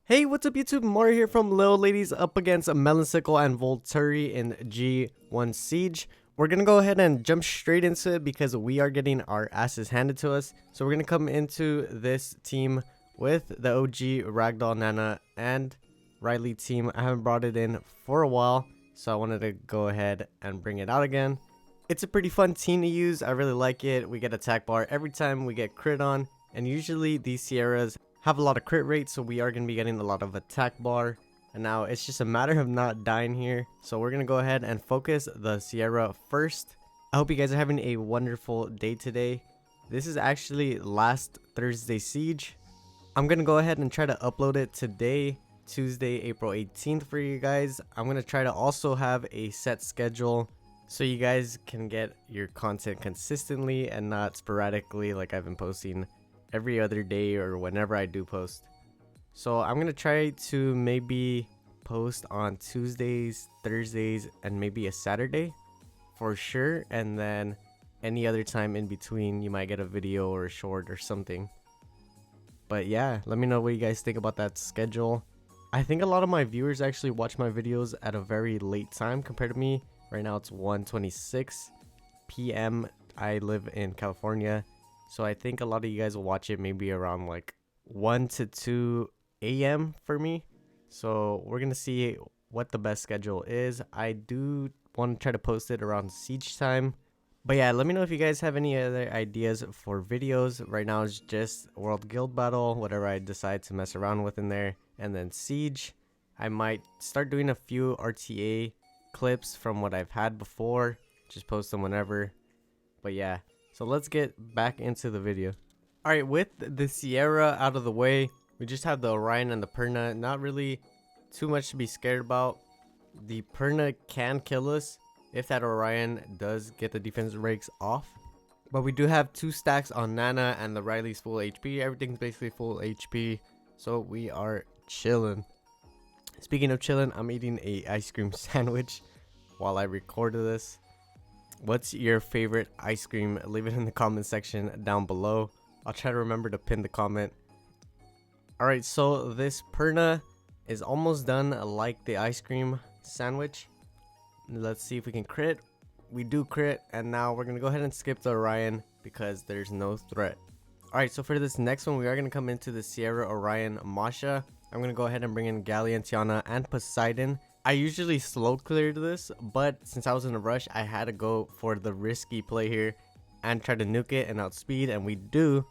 Hey, what's up YouTube? Mario here from Little Ladies up against Melonsicle and Volturi in G1 Siege. We're gonna go ahead and jump straight into it because we are getting our asses handed to us. So we're gonna come into this team with the OG Ragdoll Nana and Riley team. I haven't brought it in for a while, so I wanted to go ahead and bring it out again. It's a pretty fun team to use. I really like it. We get attack bar every time we get crit on, and usually these Sierras have a lot of crit rate, so we are going to be getting a lot of attack bar. And now it's just a matter of not dying here, so we're going to go ahead and focus the Sierra first. I hope you guys are having a wonderful day today. This is actually last Thursday Siege. I'm going to go ahead and try to upload it today, Tuesday, April 18th for you guys. I'm going to try to also have a set schedule so you guys can get your content consistently and not sporadically like I've been posting every other day or whenever I do post. So I'm gonna try to maybe post on Tuesdays, Thursdays, and maybe a Saturday for sure, and then any other time in between you might get a video or a short or something. But yeah, let me know what you guys think about that schedule. I think a lot of my viewers actually watch my videos at a very late time compared to me. Right now it's 1:26 p.m. I live in California, so I think a lot of you guys will watch it maybe around like 1 to 2 a.m. for me. So we're going to see what the best schedule is. I do want to try to post it around siege time. But yeah, let me know if you guys have any other ideas for videos. Right now it's just World Guild Battle, whatever I decide to mess around with in there. And then siege. I might start doing a few RTA clips from what I've had before. Just post them whenever. But yeah. So let's get back into the video. Alright, with the Sierra out of the way, we just have the Orion and the Perna. Not really too much to be scared about. The Perna can kill us if that Orion does get the defense rakes off. But we do have 2 stacks on Nana and the Riley's full HP. Everything's basically full HP. So we are chilling. Speaking of chilling, I'm eating a ice cream sandwich while I record this. What's your favorite ice cream? Leave it in the comment section down below. I'll try to remember to pin the comment. Alright, so this Perna is almost done like the ice cream sandwich. Let's see if we can crit. We do crit, and now we're going to go ahead and skip the Orion because there's no threat. Alright, so for this next one, we are going to come into the Sierra Orion Masha. I'm going to go ahead and bring in Gallian, Tiana, and Poseidon. I usually slow cleared this, but since I was in a rush, I had to go for the risky play here and try to nuke it and outspeed, and we do.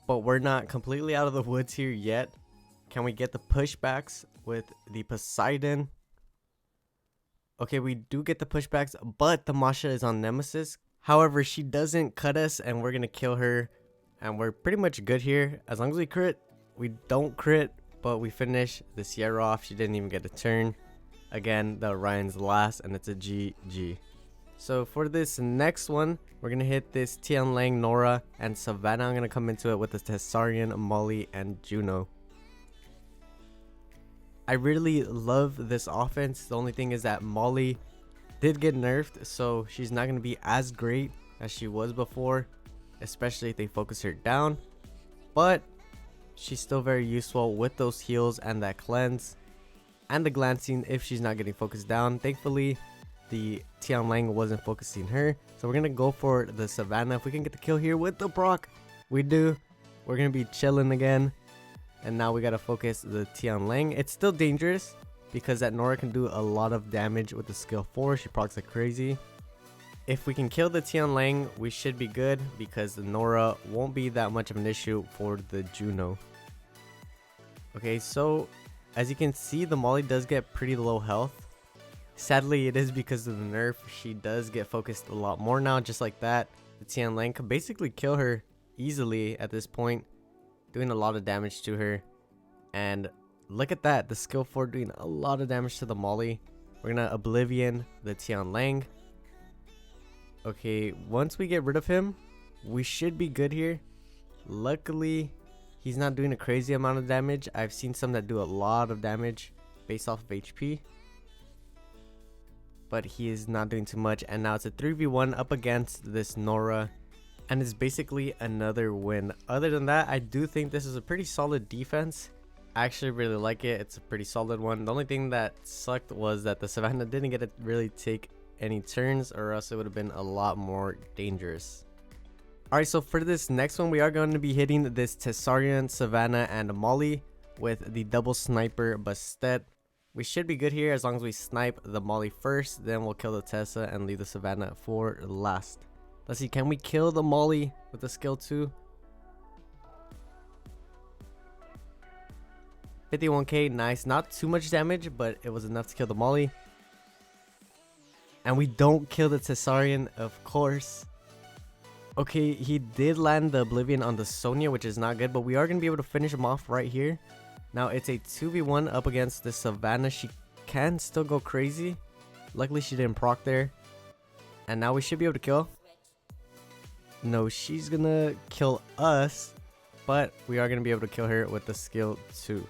But we're not completely out of the woods here yet. Can we get the pushbacks with the Poseidon? Okay, we do get the pushbacks, but the Masha is on Nemesis. However, she doesn't cut us, and we're going to kill her. And we're pretty much good here. As long as we crit, we don't crit, but we finish the Sierra off. She didn't even get a turn. Again, the Orion's last, and it's a GG. So for this next one, we're going to hit this Tian Lang, Nora, and Savannah. I'm going to come into it with the Tessarian, Molly, and Juno. I really love this offense. The only thing is that Molly did get nerfed, so she's not going to be as great as she was before, especially if they focus her down. But she's still very useful with those heals and that cleanse and the glancing if she's not getting focused down. Thankfully, the Tian Lang wasn't focusing her, so we're gonna go for the Savannah. If we can get the kill here with the proc, we do. We're gonna be chilling again, and now we gotta focus the Tian Lang. It's still dangerous because that Nora can do a lot of damage with the skill 4. She procs like crazy. If we can kill the Tian Lang, we should be good because the Nora won't be that much of an issue for the Juno. Okay, so as you can see, the Molly does get pretty low health. Sadly, it is because of the nerf. She does get focused a lot more now, just like that. The Tian Lang can basically kill her easily at this point, doing a lot of damage to her. And look at that, the skill 4 doing a lot of damage to the Molly. We're gonna Oblivion the Tian Lang. Okay, once we get rid of him, we should be good here. Luckily, he's not doing a crazy amount of damage. I've seen some that do a lot of damage based off of HP. But he is not doing too much. And now it's a 3v1 up against this Nora. And it's basically another win. Other than that, I do think this is a pretty solid defense. I actually really like it. It's a pretty solid one. The only thing that sucked was that the Savannah didn't get to really take any turns, or else it would have been a lot more dangerous. Alright, so for this next one, we are going to be hitting this Tesarian, Savannah, and Molly with the double sniper Bastet. We should be good here as long as we snipe the Molly first, then we'll kill the Tesa and leave the Savannah for last. Let's see, can we kill the Molly with the skill 2? 51k, nice. Not too much damage, but it was enough to kill the Molly. And we don't kill the Tesarian, of course. Okay, he did land the Oblivion on the Sonya, which is not good, but we are going to be able to finish him off right here. Now, it's a 2v1 up against the Savannah. She can still go crazy. Luckily, she didn't proc there. And now we should be able to kill. No, she's going to kill us, but we are going to be able to kill her with the skill 2.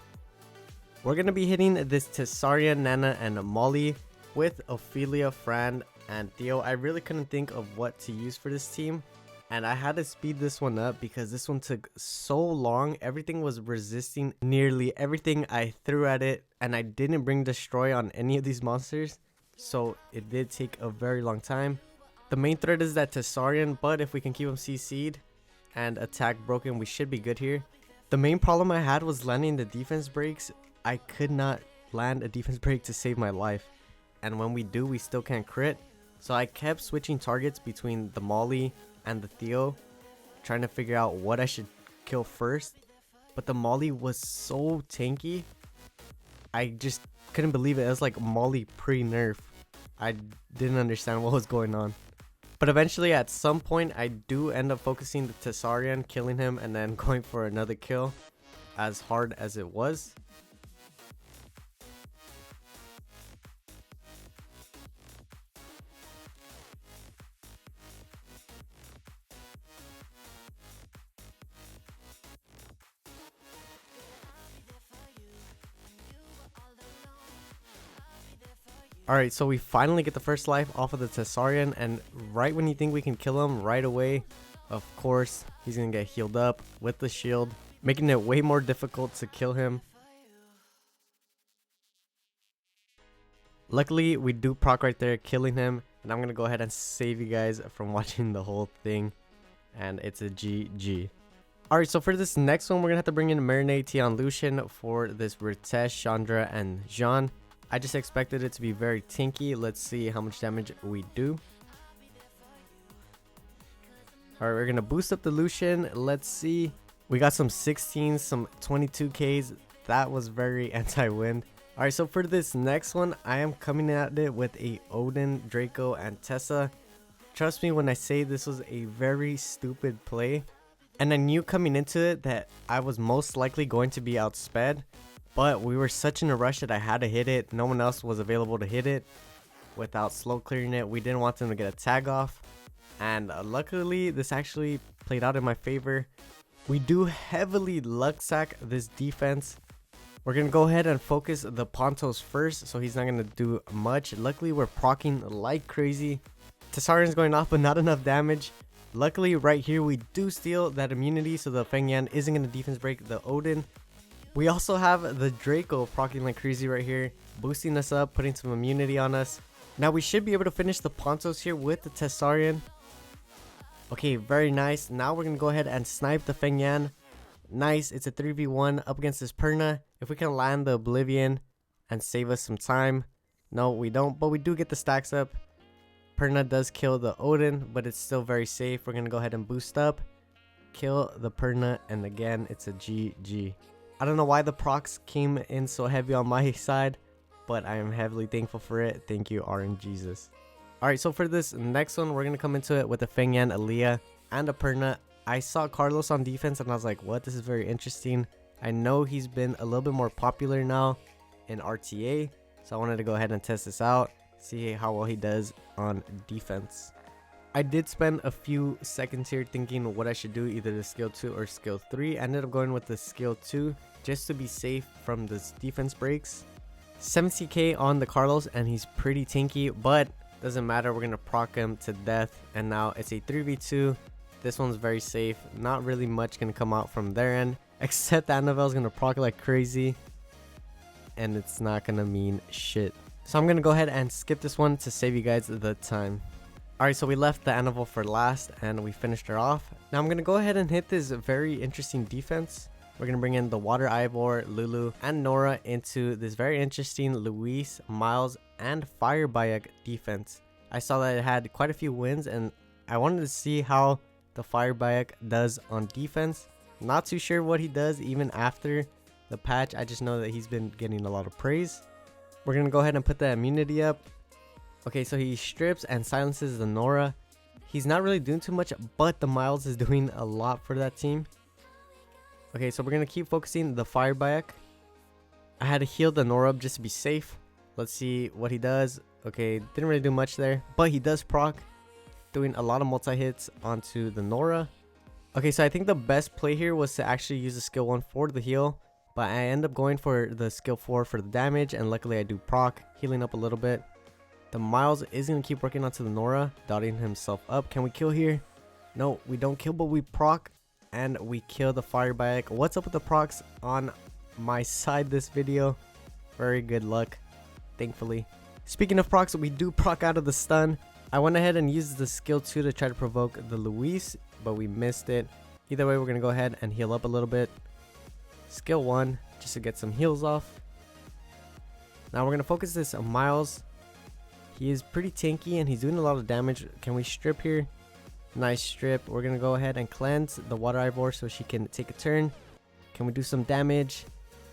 We're going to be hitting this Tesaria, Nana, and Molly with Ophelia, Fran, and Theo. I really couldn't think of what to use for this team, and I had to speed this one up because this one took so long. Everything was resisting nearly everything I threw at it, and I didn't bring destroy on any of these monsters, so it did take a very long time. The main threat is that Tesarian, but if we can keep him CC'd and attack broken, we should be good here. The main problem I had was landing the defense breaks. I could not land a defense break to save my life, and when we do, we still can't crit. So I kept switching targets between the Molly and the Theo, trying to figure out what I should kill first. But the Molly was so tanky, I just couldn't believe it. It was like Molly pre-nerf. I didn't understand what was going on. But eventually, at some point, I do end up focusing the Tesarian, killing him, and then going for another kill, as hard as it was. Alright, so we finally get the first life off of the Tesarian, and right when you think we can kill him right away, of course, he's going to get healed up with the shield, making it way more difficult to kill him. Luckily, we do proc right there, killing him, and I'm going to go ahead and save you guys from watching the whole thing, and it's a GG. Alright, so for this next one, we're going to have to bring in Marinade, Tian, Lucian for this Ritesh, Chandra, and Jeanne. I just expected it to be very tanky. Let's see how much damage we do. Alright, we're going to boost up the Lucian. Let's see. We got some 16s, some 22Ks. That was very anti-wind. Alright, so for this next one, I am coming at it with a Odin, Draco, and Tesa. Trust me when I say this was a very stupid play. And I knew coming into it that I was most likely going to be outsped. But we were such in a rush that I had to hit it. No one else was available to hit it without slow clearing it. We didn't want them to get a tag off. And luckily, this actually played out in my favor. We do heavily luck sack this defense. We're going to go ahead and focus the Pontos first, so he's not going to do much. Luckily, we're proccing like crazy. Tesarian's going off, but not enough damage. Luckily, right here, we do steal that immunity, so the Feng Yan isn't going to defense break the Odin. We also have the Draco proccing like crazy right here, boosting us up, putting some immunity on us. Now we should be able to finish the Pontos here with the Tesarian. Okay, very nice. Now we're going to go ahead and snipe the Feng Yan. Nice, it's a 3v1 up against this Perna. If we can land the Oblivion and save us some time. No, we don't, but we do get the stacks up. Perna does kill the Odin, but it's still very safe. We're going to go ahead and boost up, kill the Perna, and again, it's a GG. I don't know why the procs came in so heavy on my side, but I am heavily thankful for it. Thank you, RNGesus. Alright, so for this next one, we're going to come into it with a Feng Yan, Aaliyah, and a Perna. I saw Carlos on defense, and I was like, what? This is very interesting. I know he's been a little bit more popular now in RTA, so I wanted to go ahead and test this out, see how well he does on defense. I did spend a few seconds here thinking what I should do, either the skill 2 or skill 3. I ended up going with the skill 2 just to be safe from this defense breaks. 70k on the Carlos, and he's pretty tanky, but doesn't matter. We're going to proc him to death, and now it's a 3v2. This one's very safe. Not really much going to come out from their end. Except that Annabelle is gonna proc like crazy, and it's not gonna mean shit. So I'm gonna go ahead and skip this one to save you guys the time. Alright, so we left the Annabelle for last and we finished her off. Now I'm gonna go ahead and hit this very interesting defense. We're gonna bring in the Water Ivor, Lulu, and Nora into this very interesting Luis, Miles, and Fire Bayek defense. I saw that it had quite a few wins, and I wanted to see how the Fire Bayek does on defense. Not too sure what he does even after the patch. I just know that he's been getting a lot of praise. We're gonna go ahead and put the immunity up. Okay, so he strips and silences the Nora. He's not really doing too much, but the Miles is doing a lot for that team. Okay, so we're gonna keep focusing the Fire Bayek. I had to heal the Nora up just to be safe. Let's see what he does. Okay, didn't really do much there, but he does proc, doing a lot of multi-hits onto the Nora. Okay, so I think the best play here was to actually use the skill 1 for the heal, but I end up going for the skill 4 for the damage, and luckily I do proc, healing up a little bit. The Miles is going to keep working onto the Nora, dotting himself up. Can we kill here? No, we don't kill, but we proc, and we kill the Fire Bayek. What's up with the procs on my side this video? Very good luck, thankfully. Speaking of procs, we do proc out of the stun. I went ahead and used the skill 2 to try to provoke the Luis, but we missed it. Either way, we're going to go ahead and heal up a little bit. Skill 1, just to get some heals off. Now we're going to focus this on Miles. He is pretty tanky and he's doing a lot of damage. Can we strip here? Nice strip. We're going to go ahead and cleanse the Water Ivor so she can take a turn. Can we do some damage?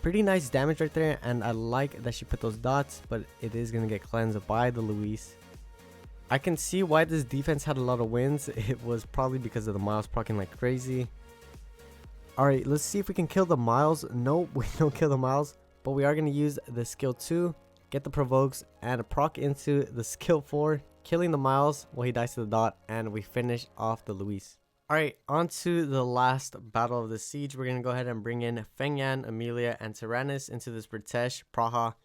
Pretty nice damage right there, and I like that she put those dots, but it is going to get cleansed by the Luis. I can see why this defense had a lot of wins. It was probably because of the Miles proccing like crazy. Alright, let's see if we can kill the Miles. Nope, we don't kill the Miles, but we are going to use the skill 2, get the provokes, and proc into the skill 4, killing the Miles while he dies to the dot, and we finish off the Luis. Alright, on to the last battle of the siege. We're going to go ahead and bring in Feng Yan, Amelia, and Tyrannus into this Britesh, Praha,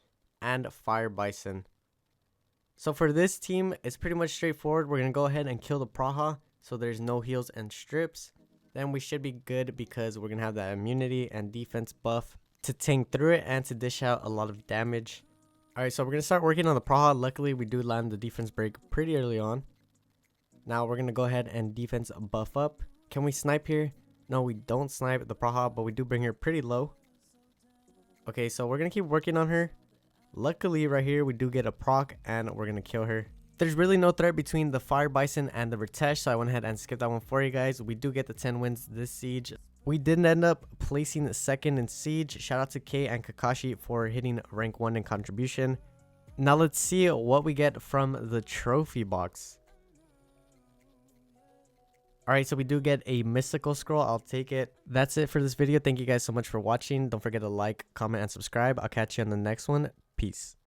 and Fire Bison. So for this team, it's pretty much straightforward. We're going to go ahead and kill the Praha, so there's no heals and strips. Then we should be good because we're going to have that immunity and defense buff to tank through it and to dish out a lot of damage. Alright, so we're going to start working on the Praha. Luckily, we do land the defense break pretty early on. Now we're going to go ahead and defense buff up. Can we snipe here? No, we don't snipe the Praha, but we do bring her pretty low. Okay, so we're going to keep working on her. Luckily, right here, we do get a proc, and we're going to kill her. There's really no threat between the Fire Bison and the Britesh, so I went ahead and skipped that one for you guys. We do get the 10 wins this siege. We did end up placing second in siege. Shout out to Kay and Kakashi for hitting rank 1 in contribution. Now let's see what we get from the trophy box. Alright, so we do get a mystical scroll. I'll take it. That's it for this video. Thank you guys so much for watching. Don't forget to like, comment, and subscribe. I'll catch you on the next one. Peace.